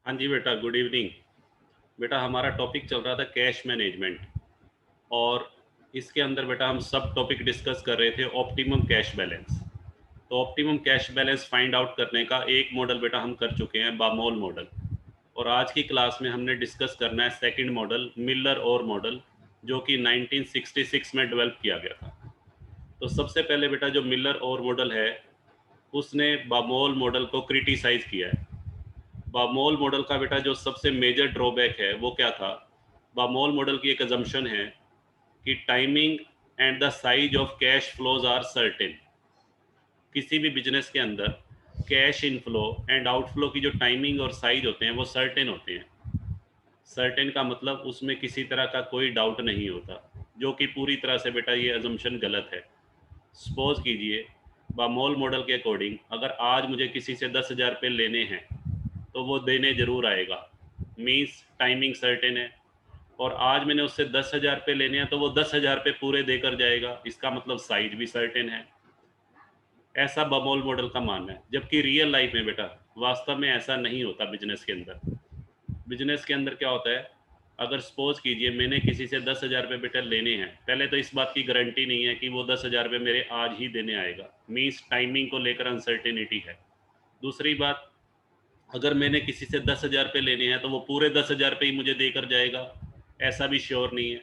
हाँ जी बेटा, गुड इवनिंग। बेटा हमारा टॉपिक चल रहा था कैश मैनेजमेंट और इसके अंदर बेटा हम सब टॉपिक डिस्कस कर रहे थे ऑप्टिमम कैश बैलेंस। तो optimum cash balance find out करने का एक मॉडल बेटा हम कर चुके हैं, बामोल मॉडल। और आज की क्लास में हमने डिस्कस करना है second model, Miller Orr model, जो कि 1966 में डेवलप किया गया था। तो सबसे पहले बेटा जो मिलर और मॉडल है, उसने बामोल मॉडल को क्रिटिसाइज किया है। बामोल मॉडल का बेटा जो सबसे मेजर ड्रॉबैक है वो क्या था? बामोल मॉडल की एक अजम्पशन है कि timing and the size of cash flows are certain. किसी भी बिजनेस के अंदर कैश इनफ्लो एंड आउटफ्लो की जो टाइमिंग और साइज होते हैं वो सर्टेन होते हैं। सर्टेन का मतलब उसमें किसी तरह का कोई डाउट नहीं होता, जो कि पूरी तरह से बेटा ये अजम्पशन गलत है। सपोज कीजिए, बामोल मॉडल के अकॉर्डिंग अगर आज मुझे किसी से 10,000 रुपये लेने हैं तो वो देने ज़रूर आएगा। मीन्स टाइमिंग सर्टेन है। और आज मैंने उससे 10,000 रुपये लेने हैं तो वो 10,000 रुपये पूरे देकर जाएगा। इसका मतलब साइज भी सर्टेन है। ऐसा बमोल मॉडल का मानना है, जबकि रियल लाइफ में बेटा वास्तव में ऐसा नहीं होता। बिजनेस के अंदर क्या होता है? अगर सपोज कीजिए मैंने किसी से 10,000 रुपये बेटा लेने हैं, पहले तो इस बात की गारंटी नहीं है कि वो 10,000 रुपये मेरे आज ही देने आएगा। मीन्स टाइमिंग को लेकर अनसर्टेनिटी है। दूसरी बात, अगर मैंने किसी से 10,000 रुपये लेने हैं तो वो पूरे 10,000 रुपये ही मुझे देकर जाएगा, ऐसा भी श्योर नहीं है।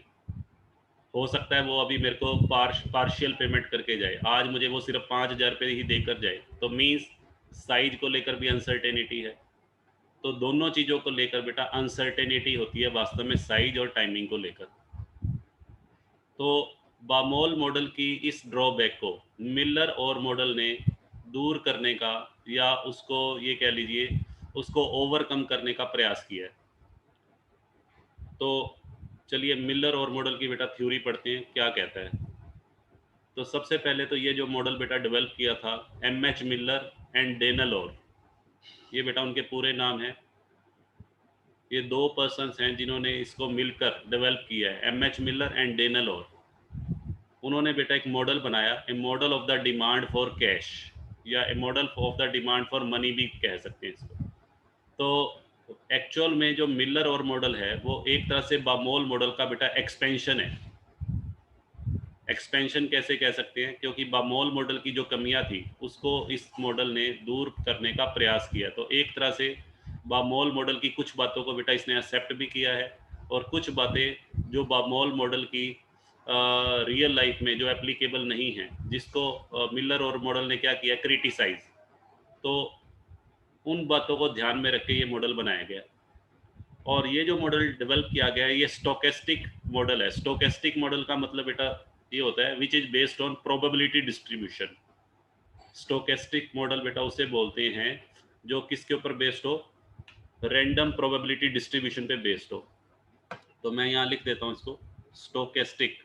हो सकता है वो अभी मेरे को पार्शियल पेमेंट करके जाए, आज मुझे वो सिर्फ 5,000 रुपये ही देकर जाए। तो मीन्स साइज को लेकर भी अनसर्टेनिटी है। तो दोनों चीज़ों को लेकर बेटा अनसर्टेनिटी होती है वास्तव में, साइज और टाइमिंग को लेकर। तो बामोल मॉडल की इस ड्रॉबैक को मिलर और मॉडल ने दूर करने का, या उसको ये कह लीजिए उसको ओवरकम करने का प्रयास किया है। तो चलिए मिलर और मॉडल की बेटा थ्योरी पढ़ते हैं, क्या कहता है। तो सबसे पहले तो ये जो मॉडल बेटा डेवलप किया था, M H Miller and Daniel और, ये बेटा उनके पूरे नाम है। ये दो पर्सन्स हैं जिन्होंने इसको मिलकर डेवलप किया है, M H Miller and Daniel Orr. उन्होंने बेटा एक मॉडल बनाया, a model of the demand for cash, या a model of the demand for money भी कह सकते हैं इसको। तो एक्चुअल में जो मिलर और मॉडल है वो एक तरह से बामोल मॉडल का बेटा एक्सपेंशन है। एक्सपेंशन कैसे कह सकते हैं? क्योंकि बामोल मॉडल की जो कमियां थी उसको इस मॉडल ने दूर करने का प्रयास किया। तो एक तरह से बामोल मॉडल की कुछ बातों को बेटा इसने एक्सेप्ट भी किया है, और कुछ बातें जो बामोल मॉडल की रियल लाइफ में जो एप्लीकेबल नहीं है, जिसको मिलर और मॉडल ने क्या किया, क्रिटिसाइज। तो उन बातों को ध्यान में रख के ये मॉडल बनाया गया। और ये जो मॉडल डेवलप किया गया है ये स्टोकेस्टिक मॉडल है। स्टोकेस्टिक मॉडल का मतलब बेटा ये होता है which is based on probability distribution. Stochastic model बेटा उसे बोलते हैं जो किसके ऊपर बेस्ड हो, रैंडम प्रोबेबिलिटी डिस्ट्रीब्यूशन पे बेस्ड हो। तो मैं यहाँ लिख देता हूँ इसको, स्टोकेस्टिक।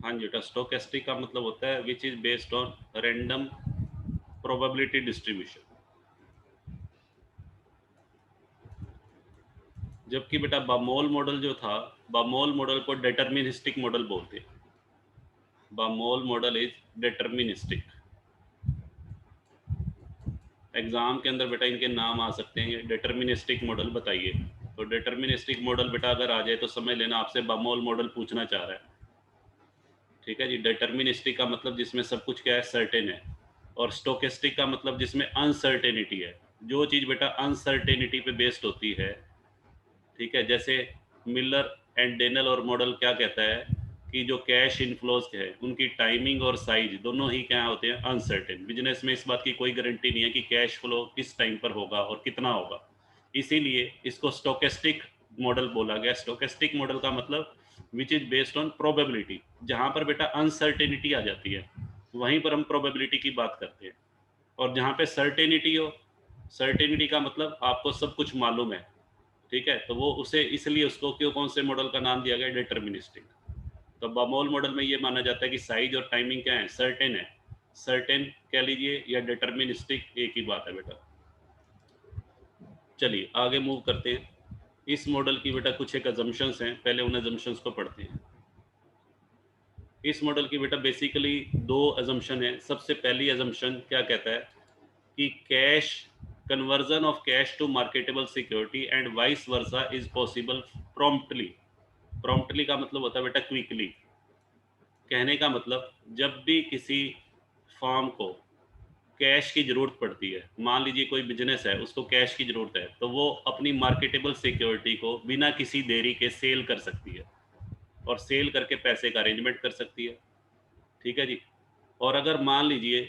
हाँ जी बेटा, स्टोकेस्टिक का मतलब होता है which is based on random probability distribution. जबकि बेटा बामोल मॉडल जो था, बामोल मॉडल को डिटर्मिनिस्टिक मॉडल बोलते हैं। बामोल मॉडल इज डिटर्मिनिस्टिक। एग्जाम के अंदर बेटा इनके नाम आ सकते हैं। डिटर्मिनिस्टिक मॉडल बताइए। तो डिटर्मिनिस्टिक मॉडल बेटा अगर आ जाए तो समझ लेना आपसे बामोल मॉडल पूछना चाह रहा है। ठीक है जी। डिटर्मिनिस्टिक का मतलब जिसमें सब कुछ क्या है, सर्टेन है। और स्टोकेस्टिक का मतलब जिसमें अनसर्टेनिटी है। जो चीज़ बेटा अनसर्टेनिटी पे बेस्ड होती है, ठीक है, जैसे मिलर एंड डेनल और मॉडल क्या कहता है कि जो कैश इनफ्लोज है उनकी टाइमिंग और साइज दोनों ही क्या होते हैं, अनसर्टेन। बिजनेस में इस बात की कोई गारंटी नहीं है कि कैश फ्लो किस टाइम पर होगा और कितना होगा। इसीलिए इसको स्टोकेस्टिक मॉडल बोला गया। स्टोकेस्टिक मॉडल का मतलब which is based on probability. जहाँ पर बेटा अनसर्टेनिटी आ जाती है वहीं पर हम प्रोबेबिलिटी की बात करते हैं। और जहाँ पे सर्टेनिटी हो, सर्टेनिटी का मतलब आपको सब कुछ मालूम है, ठीक है, तो वो उसे इसलिए उसको क्यों, कौन से मॉडल का नाम दिया गया, डिटर्मिनिस्टिक। तो बामोल मॉडल में ये माना जाता है कि साइज और टाइमिंग क्या है, सर्टेन है। सर्टेन कह लीजिए या डिटर्मिनिस्टिक, एक ही बात है बेटा। चलिए आगे मूव करते हैं। इस मॉडल की बेटा कुछ एक अजम्पशंस हैं, पहले उन अजम्पशंस को पढ़ते हैं। इस मॉडल की बेटा बेसिकली दो अजम्पशन है। सबसे पहली अजम्पशन क्या कहता है कि cash conversion of cash to marketable security and vice versa is possible promptly. Promptly का मतलब होता है बेटा क्विकली। कहने का मतलब जब भी किसी फर्म को कैश की ज़रूरत पड़ती है, मान लीजिए कोई बिजनेस है, उसको कैश की ज़रूरत है, तो वो अपनी मार्केटेबल सिक्योरिटी को बिना किसी देरी के सेल कर सकती है और सेल करके पैसे का अरेंजमेंट कर सकती है। ठीक है जी। और अगर मान लीजिए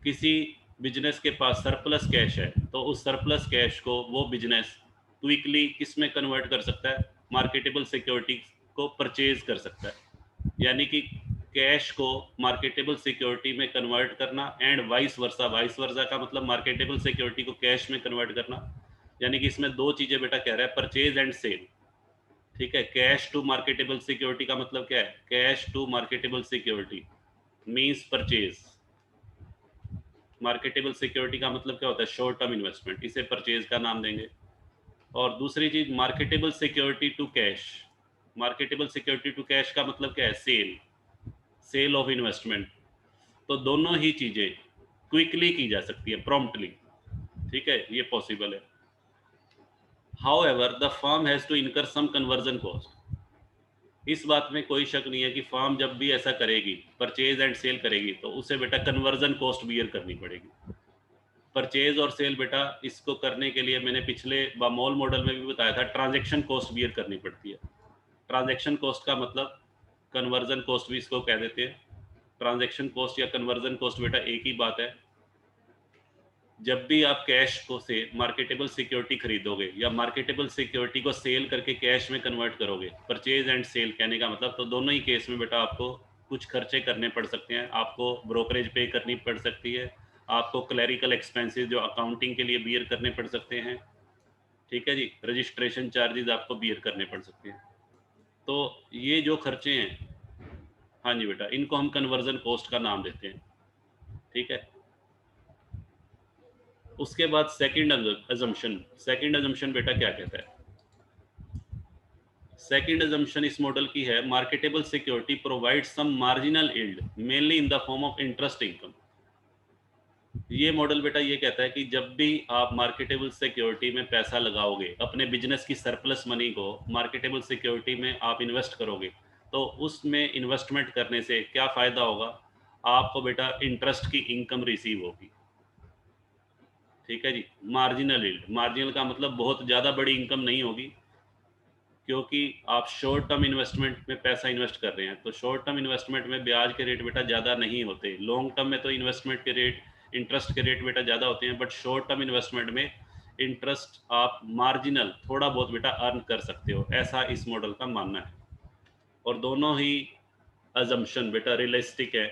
किसी बिजनेस के पास सरप्लस कैश है, तो उस सरप्लस कैश को वो बिजनेस क्विकली किस में कन्वर्ट कर सकता है? मार्केटेबल सिक्योरिटी को परचेज कर सकता है। यानी कि कैश को मार्केटेबल सिक्योरिटी में कन्वर्ट करना and vice versa. Vice versa का मतलब मार्केटेबल सिक्योरिटी को कैश में कन्वर्ट करना। यानी कि इसमें दो चीज़ें बेटा कह रहा है, परचेज एंड सेल। ठीक है। कैश टू मार्केटेबल सिक्योरिटी का मतलब क्या है? Cash to marketable security means purchase. Marketable security का मतलब क्या होता है? शॉर्ट टर्म इन्वेस्टमेंट, इसे परचेज का नाम देंगे। और दूसरी चीज marketable security to cash. Marketable security to cash का मतलब क्या है? Sale, sale of investment. तो दोनों ही चीजें क्विकली की जा सकती है, प्रॉम्प्टली। ठीक है, ये पॉसिबल है। However the firm has to incur some conversion cost. इस बात में कोई शक नहीं है कि फर्म जब भी ऐसा करेगी, परचेज एंड सेल करेगी, तो उसे बेटा कन्वर्जन कॉस्ट बियर करनी पड़ेगी। परचेज और सेल बेटा इसको करने के लिए मैंने पिछले बामोल मॉडल में भी बताया था, ट्रांजैक्शन कॉस्ट बियर करनी पड़ती है। ट्रांजैक्शन कॉस्ट का मतलब कन्वर्जन कॉस्ट भी इसको कह देते हैं। ट्रांजैक्शन कॉस्ट या कन्वर्जन कॉस्ट बेटा एक ही बात है। जब भी आप कैश को से मार्केटेबल सिक्योरिटी खरीदोगे या मार्केटेबल सिक्योरिटी को सेल करके कैश में कन्वर्ट करोगे, परचेज एंड सेल कहने का मतलब, तो दोनों ही केस में बेटा आपको कुछ खर्चे करने पड़ सकते हैं। आपको ब्रोकरेज पे करनी पड़ सकती है, आपको क्लैरिकल एक्सपेंसेस जो अकाउंटिंग के लिए बियर करने पड़ सकते हैं। ठीक है जी। रजिस्ट्रेशन चार्जेस आपको बियर करने पड़ सकते हैं। तो ये जो खर्चे हैं, हाँ जी बेटा, इनको हम कन्वर्जन कॉस्ट का नाम देते हैं। ठीक है। उसके बाद सेकंड अजम्पशन। सेकंड अजम्पशन बेटा क्या कहता है? सेकंड अजम्पशन इस मॉडल की है, marketable security provide some marginal yield mainly in the form of interest income. ये मॉडल बेटा ये कहता है कि जब भी आप मार्केटेबल सिक्योरिटी में पैसा लगाओगे, अपने बिजनेस की सरप्लस मनी को मार्केटेबल सिक्योरिटी में आप इन्वेस्ट करोगे, तो उसमें इन्वेस्टमेंट करने से क्या फ़ायदा होगा? आपको बेटा इंटरेस्ट की इनकम रिसीव होगी। ठीक है जी। मार्जिनल यील्ड, मार्जिनल का मतलब बहुत ज़्यादा बड़ी इनकम नहीं होगी, क्योंकि आप शॉर्ट टर्म इन्वेस्टमेंट में पैसा इन्वेस्ट कर रहे हैं, तो शॉर्ट टर्म इन्वेस्टमेंट में ब्याज के रेट बेटा ज़्यादा नहीं होते। लॉन्ग टर्म में तो इन्वेस्टमेंट के रेट, इंटरेस्ट के रेट बेटा ज़्यादा होते हैं, बट शॉर्ट टर्म इन्वेस्टमेंट में इंटरेस्ट आप मार्जिनल थोड़ा बहुत बेटा अर्न कर सकते हो, ऐसा इस मॉडल का मानना है। और दोनों ही अजम्पशन बेटा रियलिस्टिक है,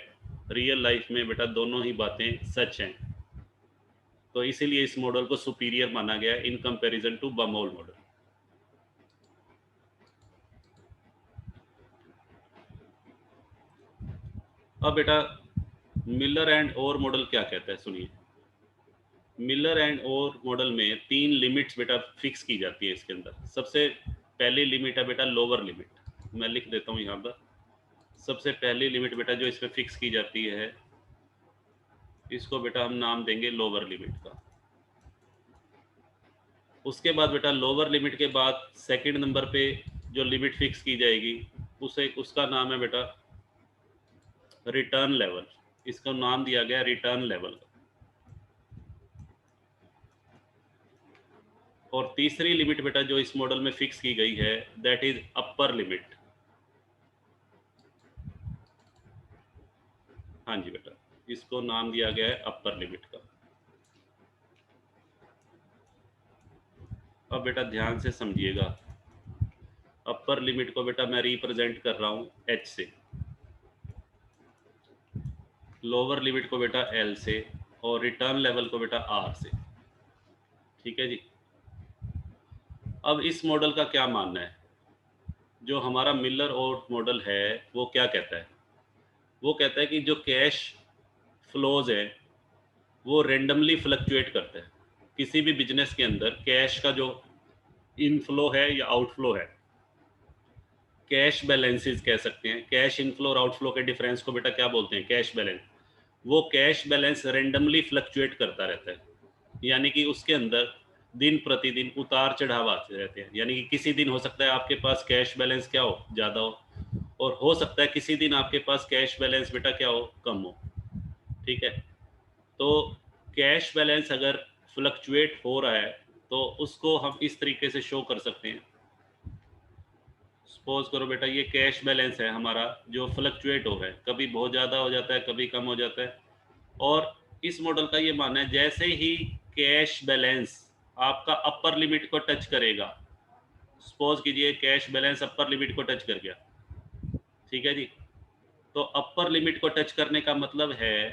रियल लाइफ में बेटा दोनों ही बातें सच हैं। तो इसीलिए इस मॉडल को सुपीरियर माना गया है इन कंपैरिजन टू बामोल मॉडल। अब बेटा मिलर एंड ओर मॉडल क्या कहता है, सुनिए। मिलर एंड ओर मॉडल में तीन लिमिट्स बेटा फिक्स की जाती है इसके अंदर। सबसे पहली लिमिट है बेटा लोअर लिमिट, मैं लिख देता हूँ यहाँ पर। सबसे पहली लिमिट बेटा जो इसमें फिक्स की जाती है, इसको बेटा हम नाम देंगे लोअर लिमिट का। उसके बाद बेटा लोअर लिमिट के बाद सेकंड नंबर पे जो लिमिट फिक्स की जाएगी, उसे उसका नाम है बेटा रिटर्न लेवल। इसका नाम दिया गया रिटर्न लेवल। और तीसरी लिमिट बेटा जो इस मॉडल में फिक्स की गई है, दैट इज अपर लिमिट। हाँ जी बेटा, इसको नाम दिया गया है अपर लिमिट का। अब बेटा ध्यान से समझिएगा। अपर लिमिट को बेटा मैं रिप्रेजेंट कर रहा हूँ एच से, लोअर लिमिट को बेटा एल से, और रिटर्न लेवल को बेटा आर से। ठीक है जी। अब इस मॉडल का क्या मानना है? जो हमारा मिलर और मॉडल है वो क्या कहता है? वो कहता है कि जो कैश फ्लोज है वो रेंडमली फ्लक्चुएट करता है। किसी भी बिजनेस के अंदर कैश का जो इनफ्लो है या आउटफ्लो है। कैश बैलेंसेस कह सकते हैं। कैश इनफ्लो और आउटफ्लो के डिफरेंस को बेटा क्या बोलते हैं? Cash balance. वो कैश बैलेंस रेंडमली फ्लक्चुएट करता रहता है, यानी कि उसके अंदर दिन प्रतिदिन उतार चढ़ाव आते रहते हैं। यानी कि किसी दिन हो सकता है आपके पास कैश बैलेंस क्या हो, ज़्यादा हो, और हो सकता है किसी दिन आपके पास कैश बैलेंस बेटा क्या हो, कम हो। ठीक है, तो कैश बैलेंस अगर फ्लक्चुएट हो रहा है तो उसको हम इस तरीके से शो कर सकते हैं। सपोज करो बेटा ये कैश बैलेंस है हमारा जो फ्लक्चुएट हो रहा है, कभी बहुत ज़्यादा हो जाता है, कभी कम हो जाता है। और इस मॉडल का ये मानना है जैसे ही कैश बैलेंस आपका अपर लिमिट को टच करेगा, सपोज कीजिए कैश बैलेंस अपर लिमिट को टच कर गया, ठीक है जी, तो अपर लिमिट को टच करने का मतलब है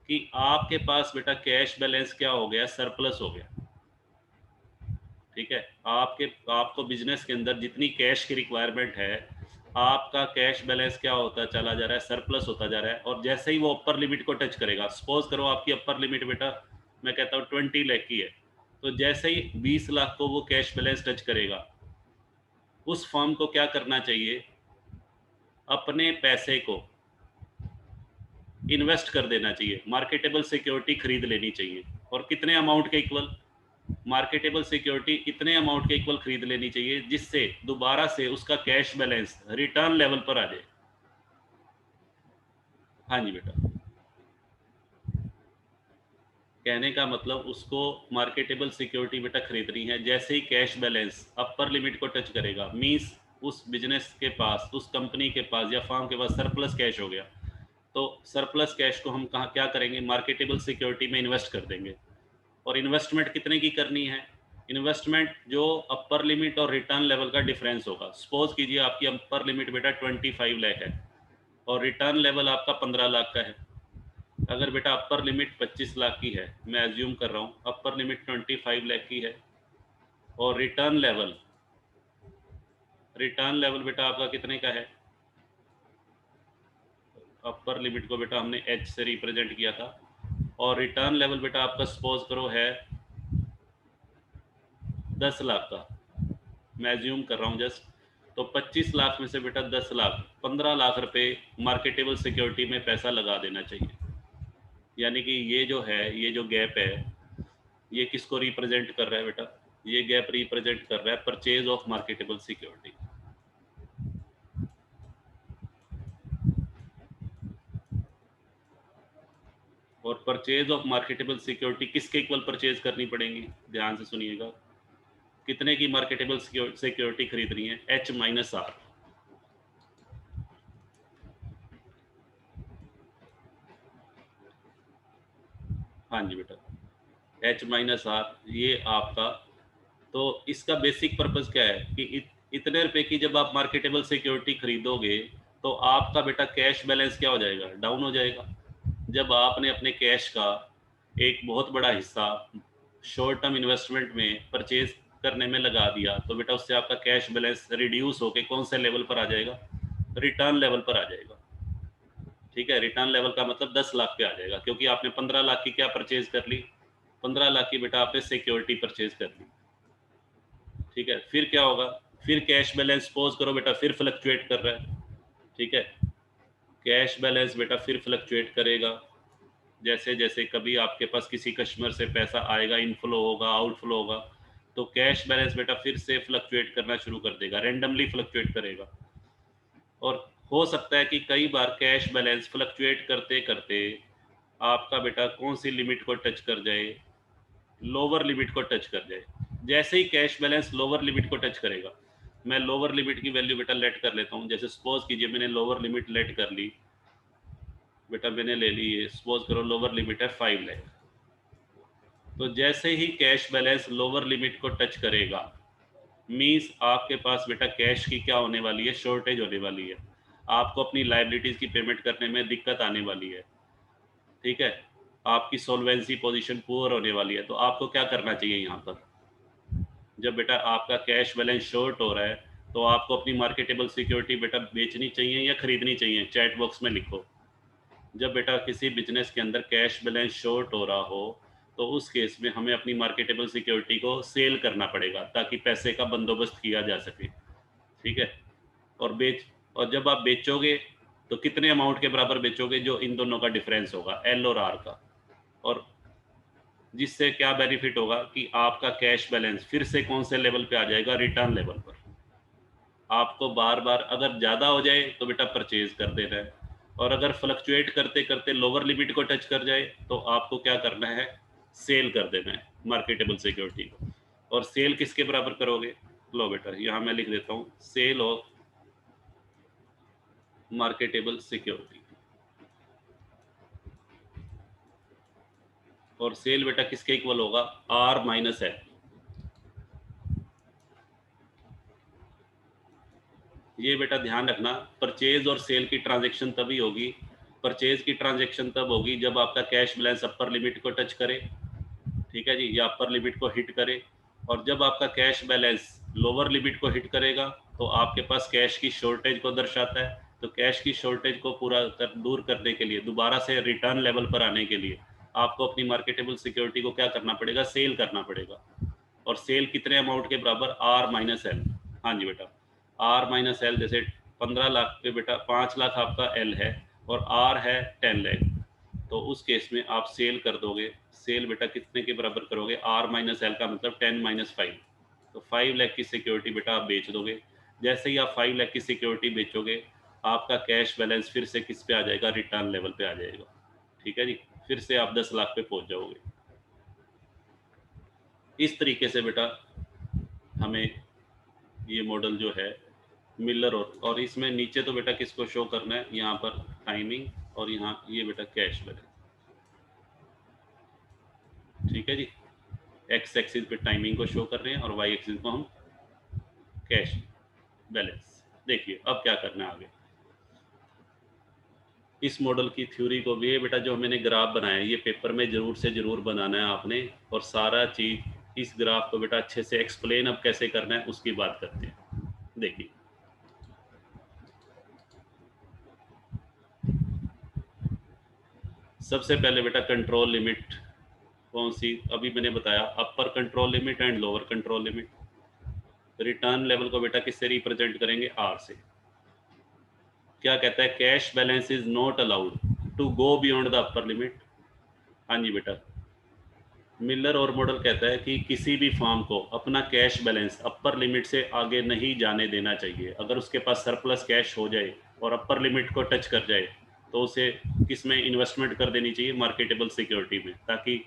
कि आपके पास बेटा कैश बैलेंस क्या हो गया, सरप्लस हो गया। ठीक है, आपको बिजनेस के अंदर जितनी कैश की रिक्वायरमेंट है, आपका कैश बैलेंस क्या होता चला जा रहा है, सरप्लस होता जा रहा है। और जैसे ही वो अपर लिमिट को टच करेगा, सपोज करो आपकी अपर लिमिट बेटा मैं कहता हूँ 20 लाख की है, तो जैसे ही 20 लाख को वो कैश बैलेंस टच करेगा, उस फर्म को क्या करना चाहिए, अपने पैसे को इन्वेस्ट कर देना चाहिए, मार्केटेबल सिक्योरिटी खरीद लेनी चाहिए। और कितने अमाउंट के इक्वल? मार्केटेबल सिक्योरिटी इतने अमाउंट के इक्वल खरीद लेनी चाहिए जिससे दोबारा से उसका कैश बैलेंस रिटर्न लेवल पर आ जाए। हाँ जी बेटा, कहने का मतलब उसको मार्केटेबल सिक्योरिटी बेटा खरीदनी है, जैसे ही कैश बैलेंस अपर लिमिट को टच करेगा, मींस उस बिजनेस के पास, उस कंपनी के पास या फर्म के पास सरप्लस कैश हो गया, तो सरप्लस कैश को हम कहाँ क्या करेंगे, मार्केटेबल सिक्योरिटी में इन्वेस्ट कर देंगे। और इन्वेस्टमेंट कितने की करनी है? इन्वेस्टमेंट जो अपर लिमिट और रिटर्न लेवल का डिफरेंस होगा। सपोज कीजिए आपकी अपर लिमिट बेटा 25 लाख है और रिटर्न लेवल आपका 15 लाख का है। अगर बेटा अपर लिमिट 25 लाख की है, मैं एज्यूम कर रहा हूँ, अपर लिमिट 25 लाख की है और रिटर्न लेवल बेटा आपका कितने का है? अपर लिमिट को बेटा हमने एच से रिप्रेजेंट किया था और रिटर्न लेवल बेटा आपका सपोज करो है 10 लाख का, मैं एज्यूम कर रहा हूँ जस्ट। तो 25 लाख में से बेटा 10 लाख, 15 लाख रुपए मार्केटेबल सिक्योरिटी में पैसा लगा देना चाहिए। यानी कि ये जो है, ये जो गैप है, ये किसको रिप्रेजेंट कर रहा है बेटा? ये गैप रिप्रेजेंट कर रहा है परचेज ऑफ मार्केटेबल सिक्योरिटी। और परचेज ऑफ मार्केटेबल सिक्योरिटी किसके इक्वल परचेज करनी पड़ेगी? ध्यान से सुनिएगा, कितने की मार्केटेबल सिक्योरिटी खरीदनी है? H-R। हाँ जी बेटा, H-R ये आपका, तो इसका बेसिक पर्पस क्या है कि इतने रुपए की जब आप मार्केटेबल सिक्योरिटी खरीदोगे तो आपका बेटा कैश बैलेंस क्या हो जाएगा, डाउन हो जाएगा। जब आपने अपने कैश का एक बहुत बड़ा हिस्सा शॉर्ट टर्म इन्वेस्टमेंट में परचेज करने में लगा दिया, तो बेटा उससे आपका कैश बैलेंस रिड्यूस होकर कौन से लेवल पर आ जाएगा? रिटर्न लेवल पर आ जाएगा। ठीक है, रिटर्न लेवल का मतलब 10 लाख पे आ जाएगा, क्योंकि आपने 15 लाख की क्या परचेज कर ली? 15 लाख की बेटा आपने सिक्योरिटी परचेज कर ली। ठीक है, फिर क्या होगा? फिर कैश बैलेंस सपोज करो बेटा फिर फ्लक्चुएट कर रहा है। ठीक है, कैश बैलेंस बेटा फिर फ्लक्चुएट करेगा, जैसे जैसे कभी आपके पास किसी कस्टमर से पैसा आएगा, इनफ्लो होगा, आउटफ्लो होगा, तो कैश बैलेंस बेटा फिर से फ्लक्चुएट करना शुरू कर देगा, रेंडमली फ्लक्चुएट करेगा। और हो सकता है कि कई बार कैश बैलेंस फ्लक्चुएट करते करते आपका बेटा कौन सी लिमिट को टच कर जाए, लोअर लिमिट को टच कर जाए। जैसे ही कैश बैलेंस लोअर लिमिट को टच करेगा, मैं लोअर लिमिट की वैल्यू बेटा लेट कर लेता हूँ, जैसे सपोज कीजिए मैंने लोअर लिमिट लेट कर ली बेटा, मैंने ले ली, ये सपोज करो लोअर लिमिट है 5 लाख। तो जैसे ही कैश बैलेंस लोअर लिमिट को टच करेगा, मीन्स आपके पास बेटा कैश की क्या होने वाली है, शॉर्टेज होने वाली है, आपको अपनी लाइबिलिटीज़ की पेमेंट करने में दिक्कत आने वाली है। ठीक है, आपकी सोल्वेंसी पोजीशन पुअर होने वाली है। तो आपको क्या करना चाहिए यहाँ पर? जब बेटा आपका कैश बैलेंस शॉर्ट हो रहा है तो आपको अपनी मार्केटेबल सिक्योरिटी बेटा बेचनी चाहिए या खरीदनी चाहिए? चैट बॉक्स में लिखो। जब बेटा किसी बिजनेस के अंदर कैश बैलेंस शॉर्ट हो रहा हो तो उस केस में हमें अपनी मार्केटेबल सिक्योरिटी को सेल करना पड़ेगा ताकि पैसे का बंदोबस्त किया जा सके, ठीक है। और जब आप बेचोगे तो कितने अमाउंट के बराबर बेचोगे, जो इन दोनों का डिफरेंस होगा, एल और आर का, और जिससे क्या बेनिफिट होगा कि आपका कैश बैलेंस फिर से कौन से लेवल पे आ जाएगा, रिटर्न लेवल पर। आपको बार बार अगर ज़्यादा हो जाए तो बेटा परचेज कर देना है, और अगर फ्लक्चुएट करते करते लोअर लिमिट को टच कर जाए तो आपको क्या करना है, सेल कर देना है मार्केटेबल सिक्योरिटी को। और सेल किसके बराबर करोगे, लो बेटा यहाँ मैं लिख देता हूँ, सेल ऑफ मार्केटेबल सिक्योरिटी। और सेल बेटा किसके इक्वल होगा, आर माइनस एल। ये बेटा ध्यान रखना, परचेज और सेल की ट्रांजैक्शन तभी होगी, परचेज की ट्रांजैक्शन तब होगी जब आपका कैश बैलेंस अपर लिमिट को टच करे, ठीक है जी, या अपर लिमिट को हिट करे। और जब आपका कैश बैलेंस लोअर लिमिट को हिट करेगा तो आपके पास कैश की शॉर्टेज को दर्शाता है। तो कैश की शॉर्टेज को दूर करने के लिए, दोबारा से रिटर्न लेवल पर आने के लिए आपको अपनी मार्केटेबल सिक्योरिटी को क्या करना पड़ेगा, सेल करना पड़ेगा। और सेल कितने अमाउंट के बराबर, आर माइनस एल। हाँ जी बेटा, आर माइनस एल, जैसे 15 लाख पे बेटा 5 लाख आपका एल है और आर है 10 लाख, तो उस केस में आप सेल कर दोगे। सेल बेटा कितने के बराबर करोगे, आर माइनस एल का मतलब 10 माइनस 5, तो 5 लाख की सिक्योरिटी बेटा आप बेच दोगे। जैसे ही आप 5 लाख की सिक्योरिटी बेचोगे आपका कैश बैलेंस फिर से किस पे आ जाएगा, रिटर्न लेवल पे आ जाएगा, ठीक है जी, फिर से आप 10 लाख पे पहुंच जाओगे। इस तरीके से बेटा हमें ये मॉडल जो है मिलर, और इसमें नीचे तो बेटा किसको शो करना है, यहाँ पर टाइमिंग, और यहाँ ये बेटा कैश बैलेंस, ठीक है जी। एक्स एक्सिस पे टाइमिंग को शो कर रहे हैं और वाई एक्सिस को हम कैश बैलेंस। देखिए अब क्या करना है आगे, इस मॉडल की थ्योरी को भी, ये बेटा जो मैंने ग्राफ बनाया है ये पेपर में जरूर से जरूर बनाना है आपने, और सारा चीज इस ग्राफ को बेटा अच्छे से एक्सप्लेन अब कैसे करना है उसकी बात करते हैं। देखिए सबसे पहले बेटा कंट्रोल लिमिट कौन सी, अभी मैंने बताया upper control limit and lower control limit. Return level को बेटा किससे रिप्रेजेंट करेंगे, आर से। क्या कहता है, cash balance is not allowed to go beyond the upper limit. हाँ जी बेटा, मिलर और मॉडल कहता है कि किसी भी फर्म को अपना कैश बैलेंस अपर लिमिट से आगे नहीं जाने देना चाहिए। अगर उसके पास सरप्लस कैश हो जाए और अपर लिमिट को टच कर जाए तो उसे किस में इन्वेस्टमेंट कर देनी चाहिए, मार्केटेबल सिक्योरिटी में, ताकि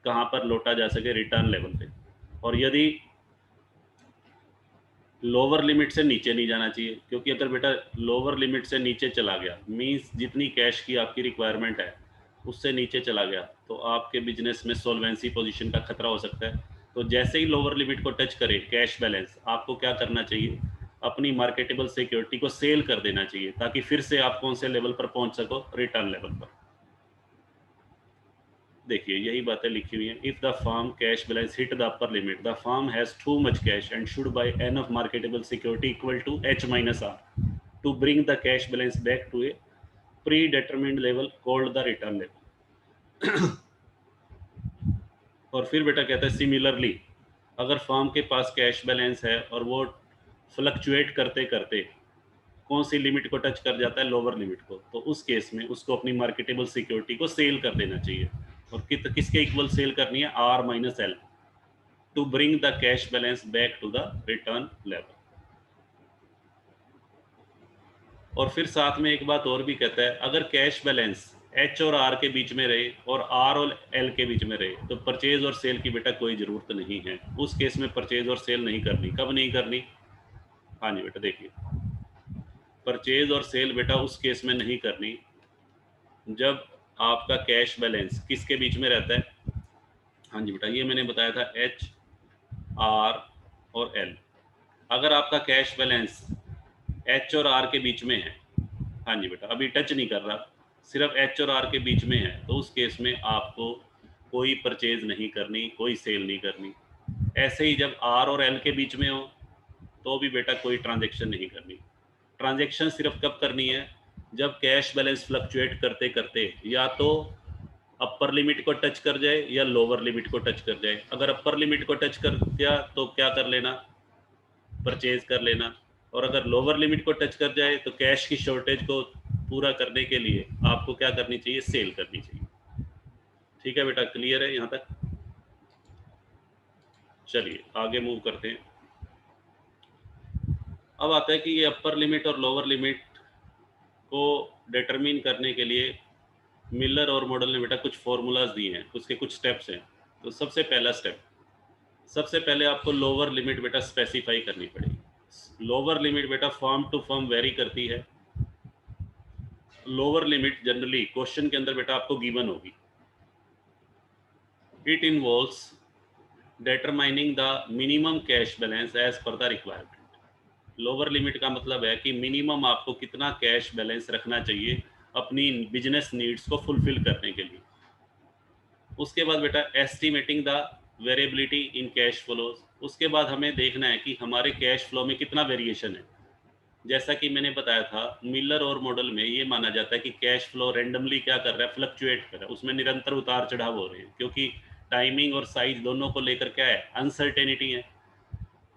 कहाँ पर लौटा जा सके, रिटर्न लेवल पे। और यदि लोअर लिमिट से नीचे नहीं जाना चाहिए, क्योंकि अगर बेटा लोअर लिमिट से नीचे चला गया मींस जितनी कैश की आपकी रिक्वायरमेंट है उससे नीचे चला गया तो आपके बिजनेस में सोल्वेंसी पोजीशन का खतरा हो सकता है। तो जैसे ही लोअर लिमिट को टच करे कैश बैलेंस, आपको क्या करना चाहिए, अपनी मार्केटेबल सिक्योरिटी को सेल कर देना चाहिए ताकि फिर से आप कौन से लेवल पर पहुंच सको, रिटर्न लेवल पर। देखिए यही बातें लिखी हुई हैं, if the firm cash balance hit the upper limit the firm has too much cash and should buy an of marketable security equal to H minus R to bring the cash balance back to a pre determined level called the return level. और फिर बेटा कहता है similarly अगर firm के पास cash balance है और वो फ्लक्चुएट करते करते कौन सी लिमिट को टच कर जाता है, लोअर लिमिट को, तो उस केस में उसको अपनी मार्केटेबल सिक्योरिटी को सेल कर देना चाहिए। और किसके इक्वल सेल करनी है, R minus L, to bring the cash balance back to the return level. और फिर साथ में एक बात और भी कहता है, अगर कैश बैलेंस एच और आर के बीच में रहे और आर और एल के बीच में रहे तो परचेज और सेल की बेटा कोई ज़रूरत नहीं है। उस केस में परचेज और सेल नहीं करनी। कब नहीं करनी, हाँ जी बेटा देखिए, परचेज और सेल बेटा उस केस में नहीं करनी जब आपका कैश बैलेंस किसके बीच में रहता है, हाँ जी बेटा ये मैंने बताया था एच, आर और एल। अगर आपका कैश बैलेंस एच और आर के बीच में है, हाँ जी बेटा अभी टच नहीं कर रहा, सिर्फ एच और आर के बीच में है, तो उस केस में आपको कोई परचेज नहीं करनी, कोई सेल नहीं करनी। ऐसे ही जब आर और एल के बीच में हो तो भी बेटा कोई ट्रांजेक्शन नहीं करनी। ट्रांजेक्शन सिर्फ कब करनी है, जब कैश बैलेंस फ्लक्चुएट करते करते या तो अपर लिमिट को टच कर जाए या लोअर लिमिट को टच कर जाए। अगर अपर लिमिट को टच कर दिया तो क्या कर लेना, परचेज कर लेना, और अगर लोअर लिमिट को टच कर जाए तो कैश की शॉर्टेज को पूरा करने के लिए आपको क्या करनी चाहिए, सेल करनी चाहिए। ठीक है बेटा, क्लियर है यहाँ तक? चलिए आगे मूव करते हैं। अब आता है कि ये अपर लिमिट और लोअर लिमिट को डिटरमिन करने के लिए मिलर और मॉडल ने बेटा कुछ फॉर्मूलाज दिए हैं, उसके कुछ स्टेप्स हैं। तो सबसे पहला स्टेप, सबसे पहले आपको लोअर लिमिट बेटा स्पेसिफाई करनी पड़ेगी। लोअर लिमिट बेटा फर्म टू फर्म वेरी करती है। लोअर लिमिट जनरली क्वेश्चन के अंदर बेटा आपको गिवन होगी। It involves determining the minimum cash balance as per the requirement. Lower limit का मतलब है कि मिनिमम आपको कितना कैश बैलेंस रखना चाहिए अपनी बिजनेस नीड्स को फुलफिल करने के लिए। उसके बाद बेटा estimating the variability in cash flows. उसके बाद हमें देखना है कि हमारे कैश फ्लो में कितना वेरिएशन है। जैसा कि मैंने बताया था, मिलर और मॉडल में ये माना जाता है कि कैश फ्लो रेंडमली क्या कर रहा है, फ्लक्चुएट कर रहा है, उसमें निरंतर उतार चढ़ाव हो रहे हैं, क्योंकि टाइमिंग और साइज दोनों को लेकर क्या है, अनसर्टेनिटी है।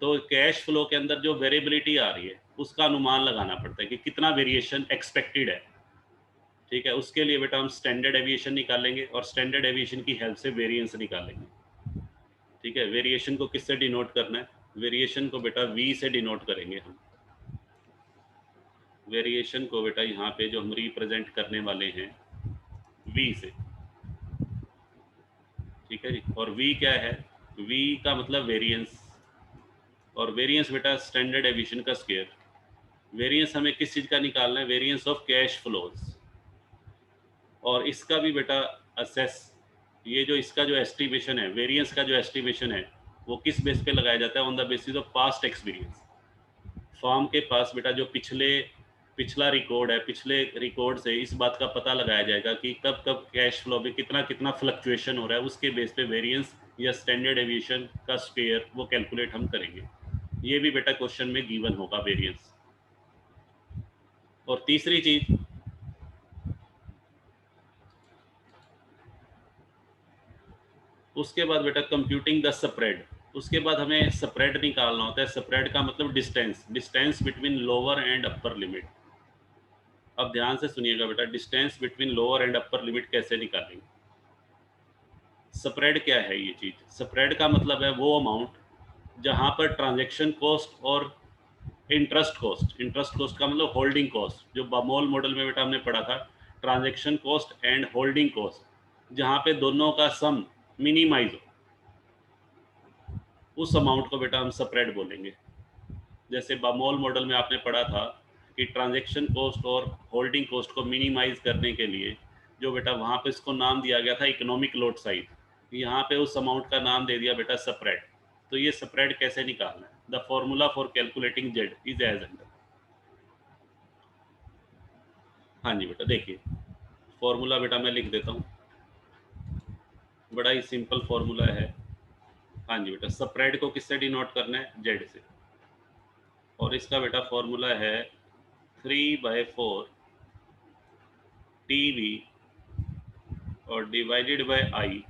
तो कैश फ्लो के अंदर जो वेरिएबिलिटी आ रही है उसका अनुमान लगाना पड़ता है कि कितना वेरिएशन एक्सपेक्टेड है। ठीक है, उसके लिए बेटा हम स्टैंडर्ड एविएशन निकालेंगे और स्टैंडर्ड एविएशन की हेल्प से वेरिएंस निकालेंगे। ठीक है, वेरिएशन को किससे डिनोट करना है, वेरिएशन को बेटा वी से डिनोट करेंगे हम। वेरिएशन को बेटा यहाँ पे जो हम रिप्रेजेंट करने वाले हैं वी से। ठीक है जी, और वी क्या है, वी का मतलब वेरिएंस, और वेरिएंस बेटा स्टैंडर्ड एविएशन का स्क्वायर। वेरिएंस हमें किस चीज़ का निकालना है, वेरिएंस ऑफ कैश फ्लोज। और इसका भी बेटा असेस, ये जो इसका जो एस्टिमेशन है, वेरिएंस का जो एस्टिमेशन है वो किस बेस पे लगाया जाता है, on the basis of past experience. Firm के पास बेटा जो पिछला रिकॉर्ड है, पिछले रिकॉर्ड से इस बात का पता लगाया जाएगा कि कब कब कैश फ्लो में कितना कितना फ्लक्चुएशन हो रहा है, उसके बेस पे वेरिएंस या स्टैंडर्ड एविएशन का स्क्वायर वो कैलकुलेट हम करेंगे। ये भी बेटा क्वेश्चन में गिवन होगा वेरिएंस। और तीसरी चीज, उसके बाद बेटा कंप्यूटिंग द स्प्रेड। उसके बाद हमें स्प्रेड निकालना होता है। स्प्रेड का मतलब distance, distance between lower and upper limit. अब ध्यान से सुनिएगा बेटा, distance between lower and upper limit कैसे निकालेंगे। स्प्रेड क्या है ये चीज, स्प्रेड का मतलब है वो अमाउंट जहां पर ट्रांजैक्शन कॉस्ट और इंटरेस्ट कॉस्ट, इंटरेस्ट कॉस्ट का मतलब होल्डिंग कॉस्ट, जो बमोल मॉडल में बेटा हमने पढ़ा था, transaction cost and holding cost, जहां पे दोनों का सम मिनिमाइज हो, उस अमाउंट को बेटा हम स्प्रेड बोलेंगे। जैसे बमोल मॉडल में आपने पढ़ा था कि ट्रांजैक्शन कॉस्ट और होल्डिंग कॉस्ट को मिनिमाइज करने के लिए जो बेटा वहाँ पे इसको नाम दिया गया था इकोनॉमिक लोड साइज, यहाँ पे उस अमाउंट का नाम दे दिया बेटा स्प्रेड। तो ये स्प्रेड कैसे निकालना है, the formula for calculating Z is as under. हाँ जी बेटा, देखिए फॉर्मूला बेटा मैं लिख देता हूँ, बड़ा ही सिंपल फॉर्मूला है। हाँ जी बेटा, स्प्रेड को किससे डिनोट करना है, जेड से। और इसका बेटा फॉर्मूला है 3/4 टी वी और डिवाइडेड बाय आई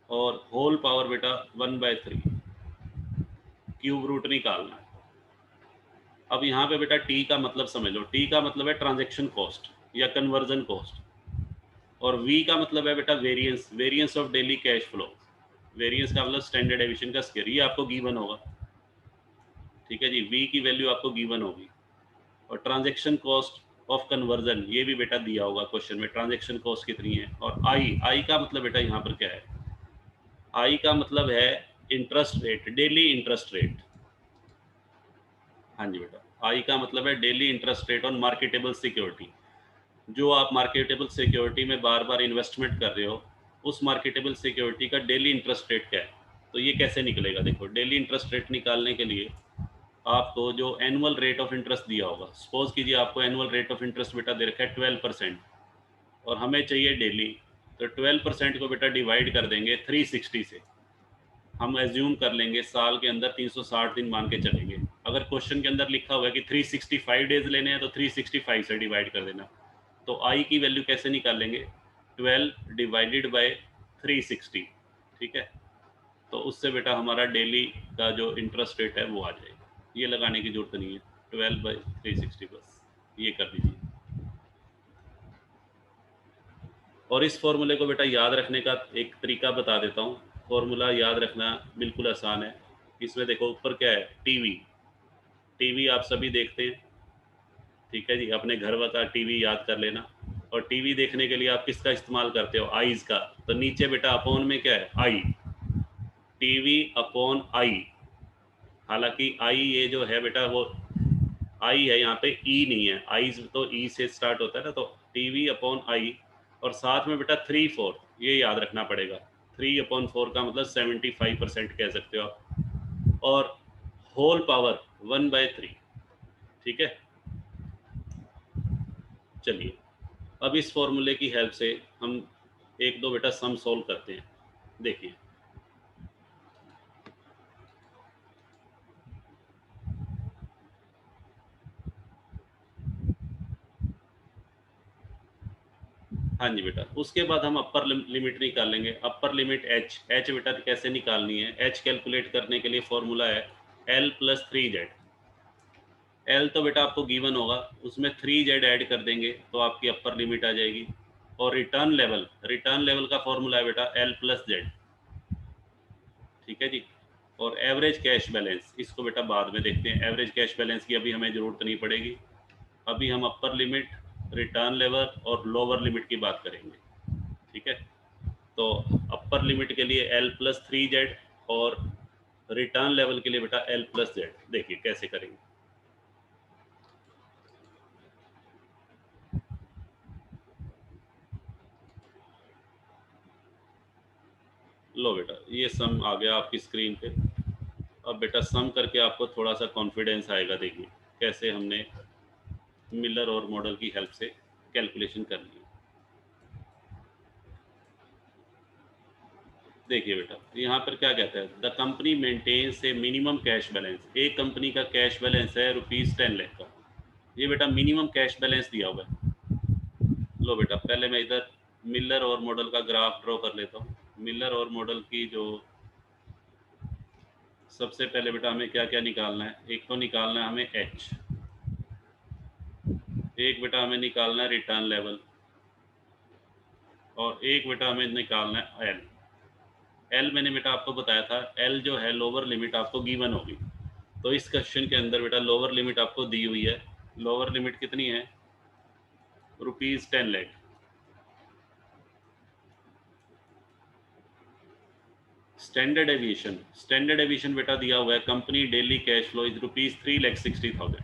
और होल पावर बेटा 1/3 क्यूब रूट निकालना है। अब यहाँ पे बेटा टी का मतलब समझ लो, टी का मतलब है ट्रांजैक्शन कॉस्ट या कन्वर्जन कॉस्ट, और वी का मतलब है बेटा variance, variance of daily cash flow. Variance का मतलब स्टैंडर्ड एविएशन का स्क्वायर, ये आपको गिवन होगा। ठीक है जी, वी की वैल्यू आपको गिवन होगी। और ट्रांजैक्शन कॉस्ट ऑफ कन्वर्जन ये भी बेटा दिया होगा क्वेश्चन में, ट्रांजैक्शन कॉस्ट कितनी है। और आई, आई का मतलब बेटा यहाँ पर क्या है, आई का मतलब है interest rate, daily interest rate. हाँ जी बेटा, आई का मतलब है daily interest rate on marketable security. जो आप मार्केटेबल सिक्योरिटी में बार बार इन्वेस्टमेंट कर रहे हो, उस मार्केटेबल सिक्योरिटी का डेली इंटरेस्ट रेट क्या है। तो ये कैसे निकलेगा, देखो डेली इंटरेस्ट रेट निकालने के लिए आपको जो एनुअल रेट ऑफ इंटरेस्ट दिया होगा, सपोज कीजिए आपको एनुअल रेट ऑफ इंटरेस्ट बेटा दे रखा है 12% और हमें चाहिए डेली, तो 12% को बेटा डिवाइड कर देंगे 360 से। हम एज्यूम कर लेंगे साल के अंदर 360 दिन मान के चलेंगे। अगर क्वेश्चन के अंदर लिखा हुआ है कि 365 डेज लेने हैं तो 365 से डिवाइड कर देना। तो आई की वैल्यू कैसे निकालेंगे, 12 डिवाइडेड बाय 360, ठीक है। तो उससे बेटा हमारा डेली का जो इंटरेस्ट रेट है वो आ जाएगा। ये लगाने की जरूरत नहीं है, 12/360 बस ये कर दीजिए। और इस फॉर्मूले को बेटा याद रखने का एक तरीका बता देता हूँ। फॉर्मूला याद रखना बिल्कुल आसान है। इसमें देखो ऊपर क्या है, टीवी। टीवी आप सभी देखते हैं, ठीक है जी। अपने घर का टीवी याद कर लेना। और टीवी देखने के लिए आप किसका इस्तेमाल करते हो, आईज का। तो नीचे बेटा अपॉन में क्या है, आई। TV upon I. हालांकि आई ये जो है बेटा वो आई है, यहाँ पे ई नहीं है। आई तो ई से स्टार्ट होता है ना, तो टीवी अपॉन आई। और साथ में बेटा 3/4 ये याद रखना पड़ेगा। 3/4 का मतलब 75% कह सकते हो आप। और होल पावर 1/3, ठीक है। चलिए अब इस फॉर्मूले की हेल्प से हम एक दो बेटा सम सोल्व करते हैं। देखिए हाँ जी बेटा, उसके बाद हम अपर लिमिट निकालेंगे। Upper limit H. एच बेटा कैसे निकालनी है, एच कैलकुलेट करने के लिए फॉर्मूला है L+3Z। एल तो बेटा आपको गिवन होगा, उसमें 3Z ऐड कर देंगे तो आपकी अपर लिमिट आ जाएगी। और रिटर्न लेवल का फॉर्मूला है बेटा L+Z, ठीक है जी। और एवरेज कैश बैलेंस, इसको बेटा बाद में देखते हैं। एवरेज कैश बैलेंस की अभी हमें ज़रूरत नहीं पड़ेगी। अभी हम अपर लिमिट, रिटर्न लेवल और लोअर लिमिट की बात करेंगे, ठीक है। तो अपर लिमिट के लिए L+3Z और रिटर्न लेवल के लिए बेटा L+Z। देखिए कैसे करेंगे। लो बेटा ये सम आ गया आपकी स्क्रीन पे। अब बेटा सम करके आपको थोड़ा सा कॉन्फिडेंस आएगा। देखिए कैसे हमने मिलर और मॉडल की हेल्प से कैलकुलेशन कर ली। देखिए बेटा यहाँ पर क्या कहता है, the company maintains a minimum cash balance. एक कंपनी का कैश बैलेंस है ₹10 लाख का। ये बेटा मिनिमम कैश बैलेंस दिया हुआ है। लो बेटा पहले मैं इधर मिलर और मॉडल का ग्राफ ड्रॉ कर लेता हूँ। मिलर और मॉडल की जो सबसे पहले बेटा हमें क्या क्या निकालना है, एक तो निकालना है हमें एच, एक बेटा हमें निकालना है रिटर्न लेवल, और एक बेटा हमें निकालना है एल। एल मैंने बेटा आपको बताया था, एल जो है लोअर लिमिट आपको गिवन होगी। तो इस क्वेश्चन के अंदर बेटा लोअर लिमिट आपको दी हुई है। लोअर लिमिट कितनी है, ₹10 लाख। स्टैंडर्ड एविएशन बेटा दिया हुआ है, company daily cash flow is ₹3,60,000।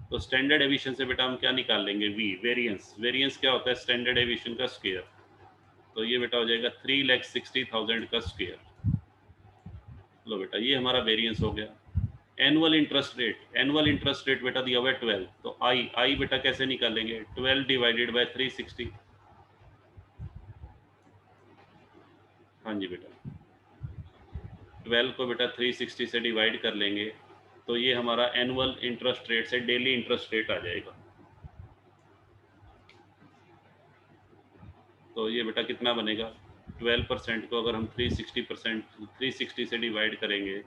तो स्टैंडर्ड एविएशन से बेटा हम क्या निकाल लेंगे, वी, वेरिएंस। वेरिएंस क्या होता है, स्टैंडर्ड एविएशन का स्क्वायर। तो ये बेटा हो जाएगा 3,60,000 का स्क्वायर। लो बेटा ये हमारा वेरिएंस हो गया। एनुअल इंटरेस्ट रेट बेटा दिया हुआ है 12। तो आई बेटा कैसे निकालेंगे, 12 डिवाइडेड बाय 360। हाँ जी बेटा 12 को बेटा 360 से डिवाइड कर लेंगे तो ये हमारा एनुअल इंटरेस्ट रेट से डेली इंटरेस्ट रेट आ जाएगा। तो ये बेटा कितना बनेगा, 12% को अगर हम 360 से डिवाइड करेंगे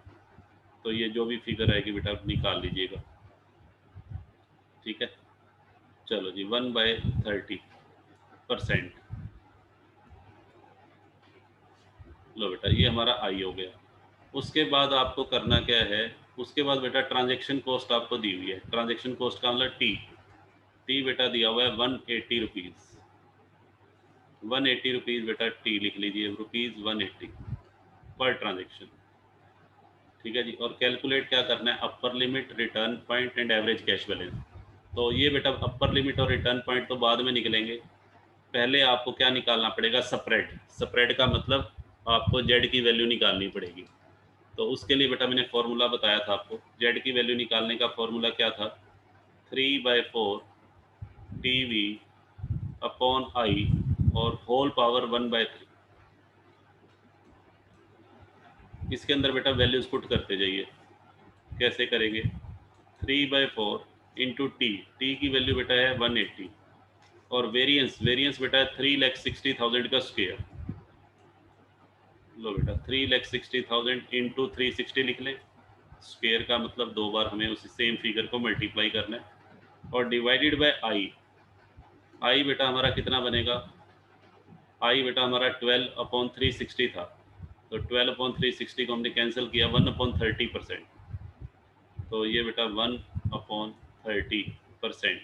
तो ये जो भी फिगर आएगी बेटा निकाल लीजिएगा, ठीक है। चलो जी 1/30%। लो बेटा ये हमारा आई हो गया। उसके बाद आपको करना क्या है, उसके बाद बेटा ट्रांजेक्शन कॉस्ट आपको दी हुई है। ट्रांजेक्शन कॉस्ट का मतलब टी बेटा दिया हुआ है ₹180। ₹180 बेटा टी लिख लीजिए, ₹180 पर ट्रांजेक्शन, ठीक है जी। और कैलकुलेट क्या करना है, upper limit, return point and average cash balance. तो ये बेटा अपर लिमिट और रिटर्न पॉइंट तो बाद में निकलेंगे, पहले आपको क्या निकालना पड़ेगा, स्प्रेड। स्प्रेड का मतलब आपको जेड की वैल्यू निकालनी पड़ेगी। तो उसके लिए बेटा मैंने फॉर्मूला बताया था आपको, जेड की वैल्यू निकालने का फॉर्मूला क्या था, 3/4 टी वी अपॉन आई और होल पावर 1/3। इसके अंदर बेटा वैल्यूज पुट करते जाइए। कैसे करेंगे, 3/4 इंटू टी। टी की वैल्यू बेटा है 180 और वेरिएंस वेरिएंस बेटा 3,60,000 का स्क्वायर। लो बेटा 3,60,000 इंटू 360 लिख लें। स्क्वायर का मतलब 2 बार हमें उसी सेम फिगर को मल्टीप्लाई करना है और डिवाइडेड बाय आई। आई बेटा हमारा कितना बनेगा? आई बेटा हमारा 12/360 था, तो 12/360 को हमने कैंसिल किया 1/30%, तो ये बेटा 1/30%।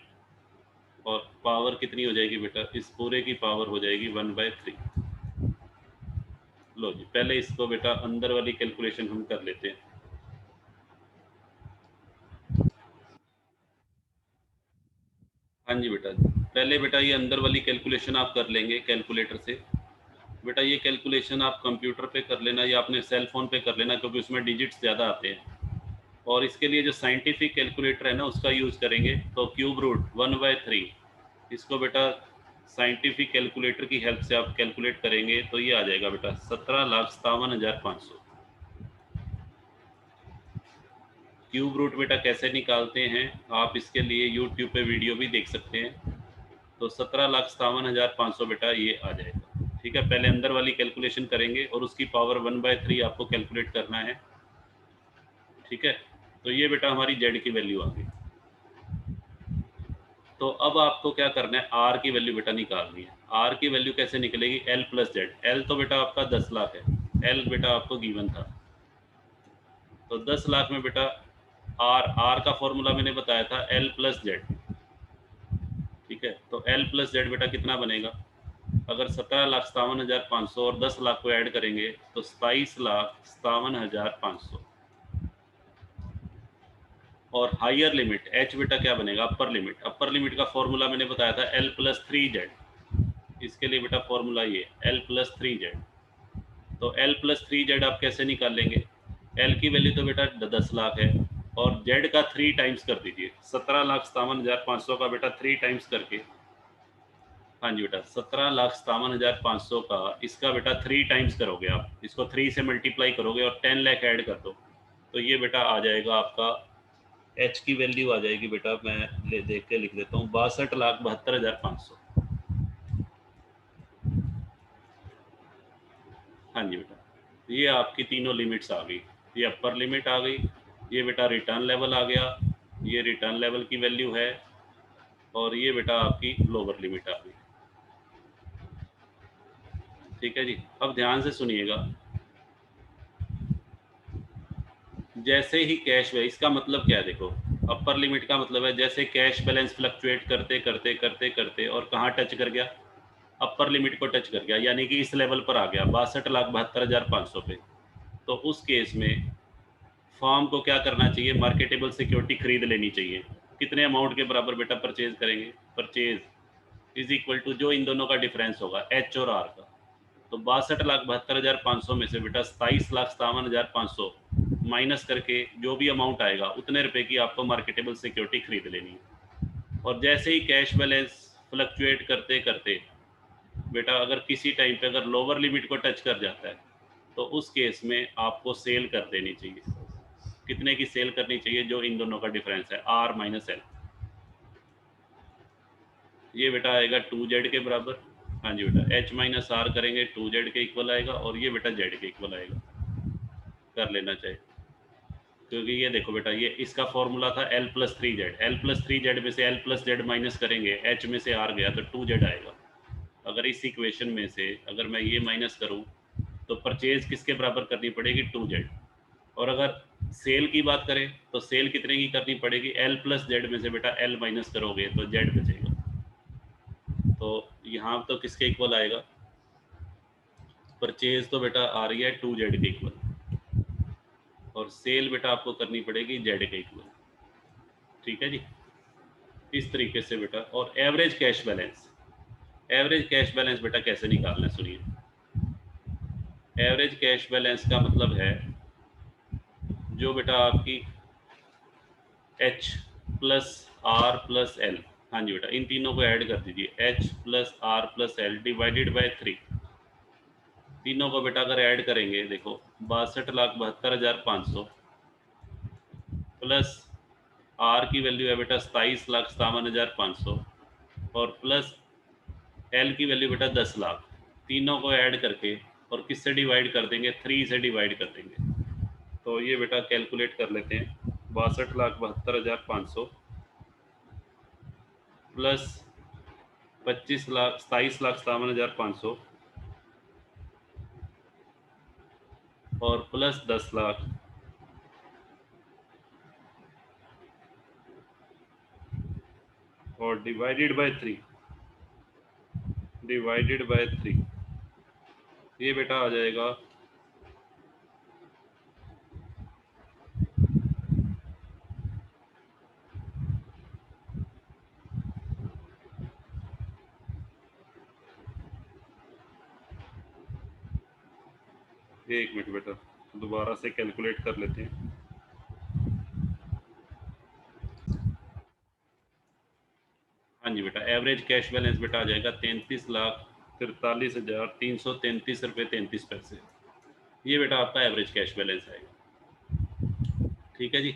और पावर कितनी हो जाएगी बेटा? इस पूरे की पावर हो जाएगी 1/3। लो जी, पहले इसको बेटा अंदर वाली कैलकुलेशन हम कर लेते हैं। हाँ जी बेटा, पहले बेटा ये अंदर वाली कैलकुलेशन आप कर लेंगे कैलकुलेटर से। बेटा ये कैलकुलेशन आप कंप्यूटर पे कर लेना या अपने सेल फोन पे कर लेना, क्योंकि उसमें डिजिट्स ज़्यादा आते हैं। और इसके लिए जो साइंटिफिक कैलकुलेटर है ना, उसका यूज़ करेंगे। तो क्यूब रूट 1/3, इसको बेटा साइंटिफिक कैलकुलेटर की हेल्प से आप कैलकुलेट करेंगे तो ये आ जाएगा बेटा 17,57,500। क्यूब रूट बेटा कैसे निकालते हैं आप इसके लिए यूट्यूब पे वीडियो भी देख सकते हैं। तो 17,57,500 बेटा ये आ जाएगा। ठीक है, पहले अंदर वाली कैलकुलेशन करेंगे और उसकी पावर 1/3 आपको कैलकुलेट करना है। ठीक है, तो ये बेटा हमारी जेड की वैल्यू आ गई। तो अब आपको क्या करना है, आर की वैल्यू बेटा निकालनी है। आर की वैल्यू कैसे निकलेगी? L plus Z. एल तो बेटा आपका 10 लाख है, एल बेटा आपको गिवन था। तो 10 लाख में बेटा आर, आर का फॉर्मूला मैंने बताया था एल प्लस जेड। ठीक है, तो एल प्लस जेड बेटा कितना बनेगा? अगर 17,57,500 और 10 लाख को ऐड करेंगे तो 27,57,500। और हायर लिमिट एच बेटा क्या बनेगा? Upper limit. अपर लिमिट का फॉर्मूला मैंने बताया था एल प्लस 3जेड। इसके लिए बेटा फॉर्मूला ये एल प्लस 3जेड। तो एल प्लस 3जेड आप कैसे निकाल लेंगे? एल की वैल्यू तो बेटा 10 लाख है और जेड का 3 टाइम्स कर दीजिए। 17,57,500 का बेटा 3 टाइम्स करके, हाँ जी बेटा 17,57,500 का इसका बेटा 3 टाइम्स करोगे आप, इसको 3 से मल्टीप्लाई करोगे और 10 लाख ऐड कर दो, तो ये बेटा आ जाएगा आपका एच की वैल्यू आ जाएगी बेटा, मैं ले देख के लिख देता हूँ, 62,72,500। हाँ जी बेटा, ये आपकी तीनों लिमिट्स आ गई। ये अपर लिमिट आ गई, ये बेटा रिटर्न लेवल आ गया, ये रिटर्न लेवल की वैल्यू है, और ये बेटा आपकी लोअर लिमिट आ गई। ठीक है जी, अब ध्यान से सुनिएगा। जैसे ही कैश है, इसका मतलब क्या है देखो, अपर लिमिट का मतलब है जैसे कैश बैलेंस फ्लक्चुएट करते करते करते करते और कहाँ टच कर गया? अपर लिमिट को टच कर गया, यानी कि इस लेवल पर आ गया 62,72,500 पे। तो उस केस में फर्म को क्या करना चाहिए? मार्केटेबल सिक्योरिटी खरीद लेनी चाहिए। कितने अमाउंट के बराबर बेटा परचेज करेंगे? परचेज इज इक्वल टू जो इन दोनों का डिफरेंस होगा एच और आर का। तो 62,72,500 में से बेटा 27,57,500 माइनस करके जो भी अमाउंट आएगा उतने रुपए की आपको मार्केटेबल सिक्योरिटी खरीद लेनी है। और जैसे ही कैश बैलेंस फ्लक्चुएट करते करते बेटा अगर किसी टाइम पे अगर लोअर लिमिट को टच कर जाता है तो उस केस में आपको सेल कर देनी चाहिए। कितने की सेल करनी चाहिए? जो इन दोनों का डिफरेंस है आर माइनस एल। ये बेटा आएगा 2z के बराबर। हाँ जी बेटा, h माइनस आर करेंगे 2z के इक्वल आएगा और ये बेटा z के इक्वल आएगा। कर लेना चाहिए, क्योंकि ये देखो बेटा ये इसका फॉर्मूला था L plus 3z। L plus 3z में से एल प्लस जेड माइनस करेंगे, h में से आर गया तो 2z आएगा। अगर इस इक्वेशन में से अगर मैं ये माइनस करूँ तो परचेज किसके बराबर करनी पड़ेगी? 2z। और अगर सेल की बात करें तो सेल कितने की करनी पड़ेगी? एल प्लस जेड में से बेटा एल माइनस करोगे तो जेड बचेगा। तो यहाँ तो किसके इक्वल आएगा? परचेज तो बेटा आ रही है 2z के इक्वल, और सेल बेटा आपको करनी पड़ेगी z के इक्वल। ठीक है जी, इस तरीके से बेटा। और average cash balance, average cash balance बेटा कैसे निकालना है सुनिए। एवरेज कैश बैलेंस का मतलब है जो बेटा आपकी H plus R plus L, हाँ जी बेटा इन तीनों को ऐड कर दीजिए, H plus R plus L divided by 3। तीनों को बेटा अगर ऐड करेंगे देखो 62,72,500 प्लस आर की वैल्यू है बेटा 27,57,500 और प्लस एल की वैल्यू बेटा 10 लाख, तीनों को ऐड करके और किससे डिवाइड कर देंगे, 3 से डिवाइड कर देंगे। तो ये बेटा कैलकुलेट कर लेते हैं, 62,72,500 प्लस 27,57,500 और प्लस 10 लाख और डिवाइडेड बाय 3, ये बेटा आ जाएगा 1 मिनट बेटा, दोबारा से कैलकुलेट कर लेते हैं। हाँ जी बेटा, एवरेज कैश बैलेंस बेटा आ जाएगा 33,43,333 रुपये 33 पैसे। ये बेटा आपका एवरेज कैश बैलेंस आएगा। ठीक है जी,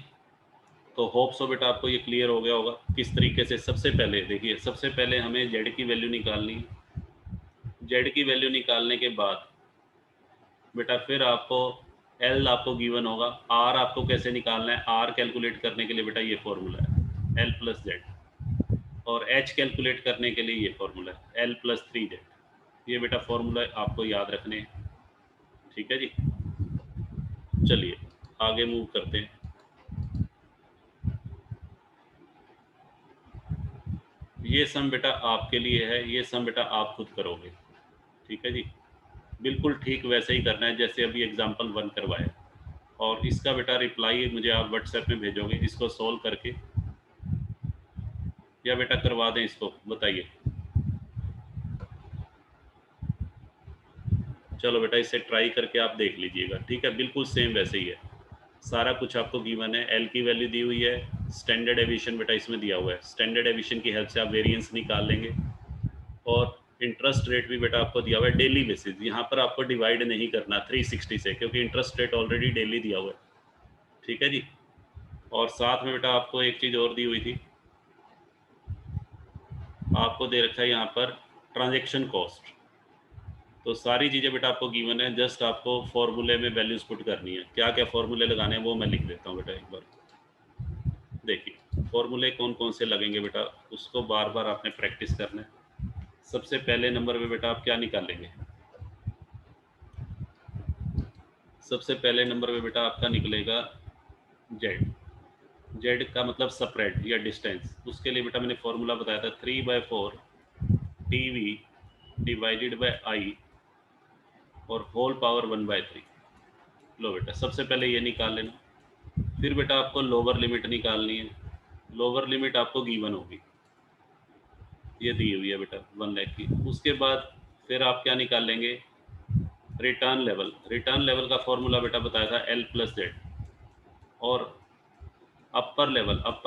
तो होप सो बेटा आपको ये क्लियर हो गया होगा किस तरीके से। सबसे पहले देखिए, सबसे पहले हमें जेड की वैल्यू निकालनी है। जेड की वैल्यू निकालने के बाद बेटा फिर आपको एल आपको गिवन होगा, आर आपको कैसे निकालना है, आर कैलकुलेट करने के लिए बेटा ये फॉर्मूला है एल प्लस जेड, और एच कैलकुलेट करने के लिए ये फॉर्मूला है एल प्लस 3z। ये बेटा फॉर्मूला आपको याद रखने हैं। ठीक है जी, चलिए आगे मूव करते हैं। ये सम बेटा आपके लिए है, ये सम बेटा आप खुद करोगे। ठीक है जी, बिल्कुल ठीक वैसे ही करना है जैसे अभी एग्जाम्पल 1 करवाया, और इसका बेटा रिप्लाई मुझे आप व्हाट्सएप में भेजोगे इसको सॉल्व करके, या बेटा करवा दें इसको, बताइए। चलो बेटा इसे ट्राई करके आप देख लीजिएगा। ठीक है, बिल्कुल सेम वैसे ही है, सारा कुछ आपको गिवन है। एल की वैल्यू दी हुई है, स्टैंडर्ड एविशन बेटा इसमें दिया हुआ है, स्टैंडर्ड एविशन की हेल्प से आप वेरिएंस निकाल लेंगे, और इंटरेस्ट रेट भी बेटा आपको दिया हुआ है डेली बेसिस। यहाँ पर आपको डिवाइड नहीं करना 360 से, क्योंकि इंटरेस्ट रेट ऑलरेडी डेली दिया हुआ है। ठीक है जी, और साथ में बेटा आपको एक चीज़ और दी हुई थी, आपको दे रखा है यहाँ पर ट्रांजेक्शन कॉस्ट। तो सारी चीज़ें बेटा आपको गिवन है, जस्ट आपको फॉर्मूले में वैल्यूज पुट करनी है। क्या क्या फॉर्मूले लगाने हैं वो मैं लिख देता हूँ बेटा एक बार। देखिए फॉर्मूले कौन कौन से लगेंगे बेटा, उसको बार बार आपने प्रैक्टिस करना है। सबसे पहले नंबर पे बेटा आप क्या निकालेंगे, सबसे पहले नंबर पे बेटा आपका निकलेगा जेड। जेड का मतलब स्प्रेड या डिस्टेंस। उसके लिए बेटा मैंने फॉर्मूला बताया था 3/4 टीवी डिवाइडेड बाय आई और होल पावर 1/3। लो बेटा सबसे पहले ये निकाल लेना। फिर बेटा आपको लोअर लिमिट निकालनी है। लोअर लिमिट आपको गिवन होगी, ये दी हुई है बेटा 1 लाख की। उसके बाद फिर आप क्या निकाल लेंगे, रिटर्न लेवल। रिटर्न लेवल का फॉर्मूला बेटा बताया था एल प्लस जेड। और अपर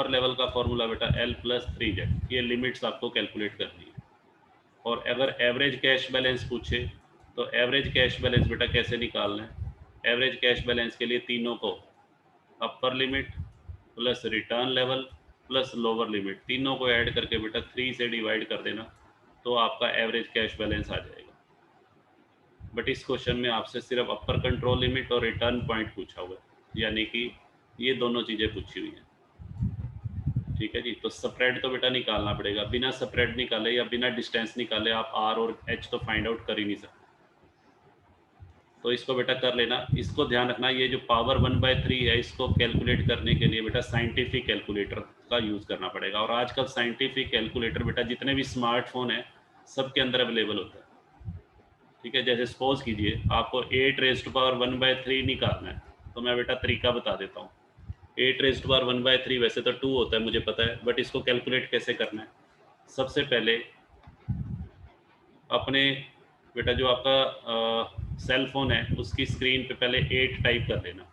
लेवल का फॉर्मूला बेटा एल प्लस 3z। ये लिमिट्स आपको कैलकुलेट करनी है। और अगर एवरेज कैश बैलेंस पूछे तो एवरेज कैश बैलेंस बेटा कैसे निकालना है, एवरेज कैश बैलेंस के लिए तीनों को upper limit plus return level plus lower limit, तीनों को ऐड करके बेटा 3 से डिवाइड कर देना, तो आपका एवरेज कैश बैलेंस आ जाएगा। बट इस क्वेश्चन में आपसे सिर्फ अपर कंट्रोल लिमिट और रिटर्न पॉइंट पूछा हुआ है, यानी कि ये दोनों चीज़ें पूछी हुई हैं। ठीक है जी, तो स्प्रेड तो बेटा निकालना पड़ेगा, बिना स्प्रेड निकाले या बिना डिस्टेंस निकाले आप आर और एच तो फाइंड आउट कर ही नहीं सकते। तो इसको बेटा कर लेना। इसको ध्यान रखना, ये जो पावर 1/3 है इसको कैलकुलेट करने के लिए बेटा साइंटिफिक कैलकुलेटर का यूज़ करना पड़ेगा। और आजकल साइंटिफिक कैलकुलेटर बेटा जितने भी स्मार्टफोन है सबके अंदर अवेलेबल होता है। ठीक है, जैसे सपोज कीजिए आपको 8⁻1/3 निकालना है, तो मैं बेटा तरीका बता देता हूँ। 8⁻1/3 वैसे तो 2 होता है मुझे पता है, बट इसको कैलकुलेट कैसे करना है। सबसे पहले अपने बेटा जो आपका सेल फोन है उसकी स्क्रीन पे पहले 8 टाइप कर लेना।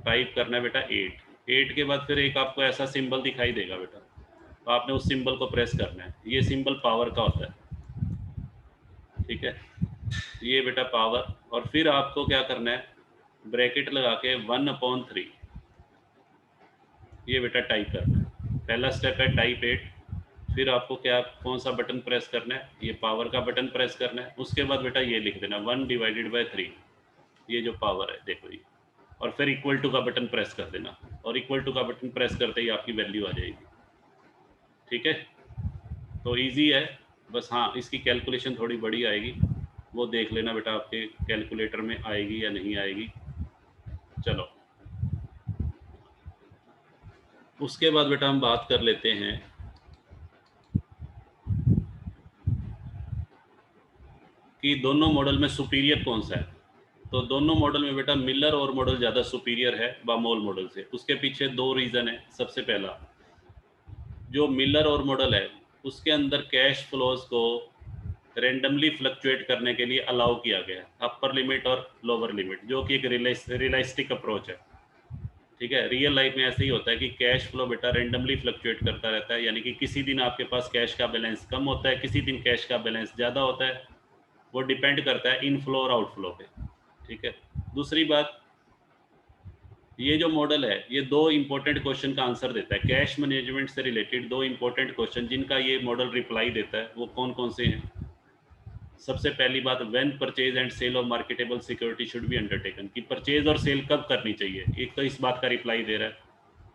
टाइप करना है बेटा 8 के बाद फिर एक आपको ऐसा सिंबल दिखाई देगा बेटा, तो आपने उस सिंबल को प्रेस करना है। ये सिंबल पावर का होता है। ठीक है, ये बेटा पावर। और फिर आपको क्या करना है, ब्रैकेट लगा के 1/3 ये बेटा टाइप करना है। पहला स्टेप है टाइप 8, फिर आपको क्या कौन सा बटन प्रेस करना है, ये पावर का बटन प्रेस करना है। उसके बाद बेटा ये लिख देना 1/3, ये जो पावर है देखो ये, और फिर इक्वल टू का बटन प्रेस कर देना, और इक्वल टू का बटन प्रेस करते ही आपकी वैल्यू आ जाएगी। ठीक है, तो इजी है, बस हाँ इसकी कैलकुलेशन थोड़ी बड़ी आएगी, वो देख लेना बेटा आपके कैलकुलेटर में आएगी या नहीं आएगी। चलो उसके बाद बेटा हम बात कर लेते हैं कि दोनों मॉडल में सुपीरियर कौन सा है। तो दोनों मॉडल में बेटा मिलर और मॉडल ज़्यादा सुपीरियर है बामोल मॉडल से। उसके पीछे दो रीज़न है। सबसे पहला, जो मिलर और मॉडल है उसके अंदर कैश फ्लोज को रेंडमली फ्लक्चुएट करने के लिए अलाउ किया गया है, अपर लिमिट और लोअर लिमिट, जो कि एक रियलिस्टिक अप्रोच है। ठीक है, रियल लाइफ में ऐसे ही होता है कि कैश फ्लो बेटा रेंडमली फ्लक्चुएट करता रहता है, यानी कि किसी दिन आपके पास कैश का बैलेंस कम होता है, किसी दिन कैश का बैलेंस ज़्यादा होता है, वो डिपेंड करता है इनफ्लो और आउटफ्लो पे। ठीक है, दूसरी बात, ये जो मॉडल है ये दो इंपॉर्टेंट क्वेश्चन का आंसर देता है। कैश मैनेजमेंट से रिलेटेड दो इंपॉर्टेंट क्वेश्चन जिनका ये मॉडल रिप्लाई देता है, वो कौन कौन से हैं। सबसे पहली बात, when purchase and sale of marketable security should be undertaken, कि परचेज और सेल कब करनी चाहिए। एक तो इस बात का रिप्लाई दे रहा है।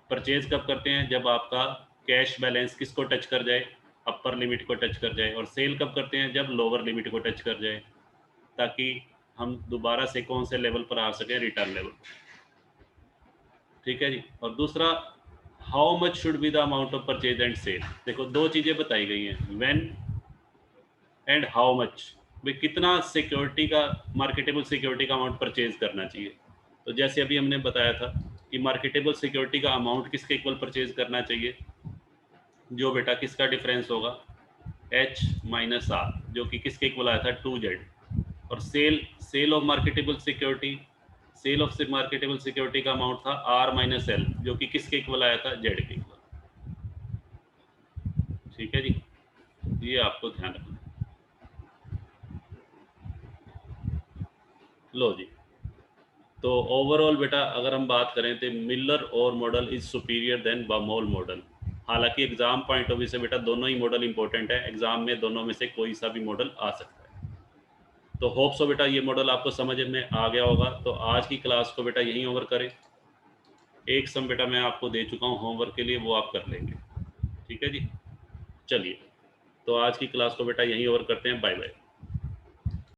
परचेज कब करते हैं, जब आपका कैश बैलेंस किसको टच कर जाए, अपर लिमिट को टच कर जाए। और सेल कब करते हैं, जब लोअर लिमिट को टच कर जाए, ताकि हम दोबारा से कौन से लेवल पर आ सकें, रिटर्न लेवल। ठीक है जी। और दूसरा, how much should be the amount of purchase and sale. देखो दो चीज़ें बताई गई हैं, व्हेन एंड हाउ मच। भाई कितना सिक्योरिटी का, मार्केटेबल सिक्योरिटी का अमाउंट परचेज करना चाहिए। तो जैसे अभी हमने बताया था कि मार्केटेबल सिक्योरिटी का अमाउंट किसके इक्वल परचेज करना चाहिए, जो बेटा किसका डिफरेंस होगा, H माइनस आर, जो कि किसके इक्वल आया था 2Z। और sale of marketable security, sale of marketable security का अमाउंट था R माइनस एल, जो कि किसके इक्वल आया था, Z के इक्वल। ठीक है जी, ये आपको ध्यान रखना। लो जी, तो ओवरऑल बेटा अगर हम बात करें तो Miller Orr model is superior than Baumol model. हालांकि एग्जाम पॉइंट ऑफ व्यू से बेटा दोनों ही मॉडल इंपॉर्टेंट है, एग्जाम में दोनों में से कोई सा भी मॉडल आ सकता है। तो होप सो बेटा ये मॉडल आपको समझ में आ गया होगा। तो आज की क्लास को बेटा यहीं ओवर करें। एक सम बेटा मैं आपको दे चुका हूँ होमवर्क के लिए, वो आप कर लेंगे। ठीक है जी, चलिए तो आज की क्लास को बेटा यहीं ओवर करते हैं। Bye bye.